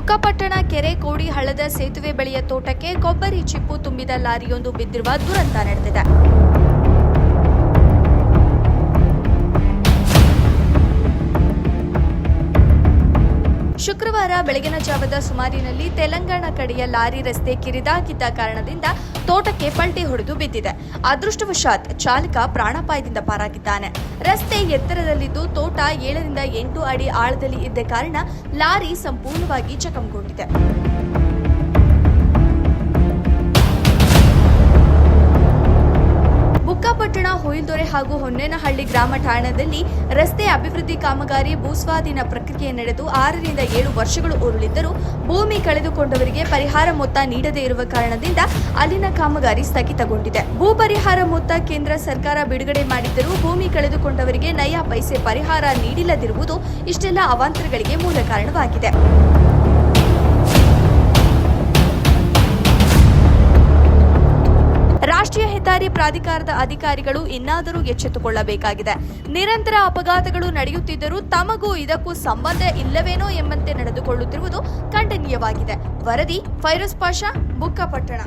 ಬುಕ್ಕಾಪಟ್ಟಣ ಕೆರೆ ಕೋಡಿ ಹಳ್ಳದ ಸೇತುವೆ ಬಳಿಯ ತೋಟಕ್ಕೆ ಕೊಬ್ಬರಿ ಚಿಪ್ಪು ತುಂಬಿದ ಲಾರಿಯೊಂದು ಬಿದ್ದಿರುವ ದುರಂತ ನಡೆದಿದೆ. ಶುಕ್ರವಾರ ಬೆಳಗಿನ ಜಾವದ ಸುಮಾರಿನಲ್ಲಿ ತೆಲಂಗಾಣ ಕಡೆಯ ಲಾರಿ ರಸ್ತೆ ಕಿರಿದಾಗಿದ್ದ ಕಾರಣದಿಂದ ತೋಟಕ್ಕೆ ಪಲ್ಟಿ ಹೊಡೆದು ಬಿದ್ದಿದೆ. ಅದೃಷ್ಟವಶಾತ್ ಚಾಲಕ ಪ್ರಾಣಾಪಾಯದಿಂದ ಪಾರಾಗಿದ್ದಾನೆ. ರಸ್ತೆ ಎತ್ತರದಲ್ಲಿದ್ದು ತೋಟ 7 ರಿಂದ 8 ಅಡಿ ಆಳದಲ್ಲಿ ಇದ್ದ ಕಾರಣ ಲಾರಿ ಸಂಪೂರ್ಣವಾಗಿ ಜಖಂಗೊಂಡಿದೆ. ಬುಕ್ಕಾಪಟ್ಟಣ ಹುಯಿಲ್ದೊರೆ ಹಾಗೂ ಹೊನ್ನೇನಹಳ್ಳಿ ಗ್ರಾಮ ಠಾಣೆಯಲ್ಲಿ ರಸ್ತೆ ಅಭಿವೃದ್ಧಿ ಕಾಮಗಾರಿ ಭೂಸ್ವಾಧೀನ ಪ್ರಕ್ರಿಯೆ ನಡೆದು 6 ರಿಂದ 7 ವರ್ಷಗಳು ಉರುಳಿದ್ದರೂ ಭೂಮಿ ಕಳೆದುಕೊಂಡವರಿಗೆ ಪರಿಹಾರ ಮೊತ್ತ ನೀಡದೇ ಇರುವ ಕಾರಣದಿಂದ ಅಲ್ಲಿನ ಕಾಮಗಾರಿ ಸ್ಥಗಿತಗೊಂಡಿದೆ. ಭೂ ಪರಿಹಾರ ಮೊತ್ತ ಕೇಂದ್ರ ಸರ್ಕಾರ ಬಿಡುಗಡೆ ಮಾಡಿದ್ದರೂ ಭೂಮಿ ಕಳೆದುಕೊಂಡವರಿಗೆ ನಯಾ ಪೈಸೆ ಪರಿಹಾರ ನೀಡಿಲ್ಲದಿರುವುದು ಇಷ್ಟೆಲ್ಲ ಅವಾಂತರಗಳಿಗೆ ಮೂಲ ಕಾರಣವಾಗಿದೆ. ರಾಷ್ಟ್ರೀಯ ಹೆದ್ದಾರಿ ಪ್ರಾಧಿಕಾರದ ಅಧಿಕಾರಿಗಳು ಇನ್ನಾದರೂ ಎಚ್ಚೆತ್ತುಕೊಳ್ಳಬೇಕಾಗಿದೆ. ನಿರಂತರ ಅಪಘಾತಗಳು ನಡೆಯುತ್ತಿದ್ದರೂ ತಮಗೂ ಇದಕ್ಕೂ ಸಂಬಂಧ ಇಲ್ಲವೇನೋ ಎಂಬಂತೆ ನಡೆದುಕೊಳ್ಳುತ್ತಿರುವುದು ಖಂಡನೀಯವಾಗಿದೆ. ವರದಿ ಫೈರೋಜ್ ಪಾಷಾ, ಬುಕ್ಕಾಪಟ್ಟಣ.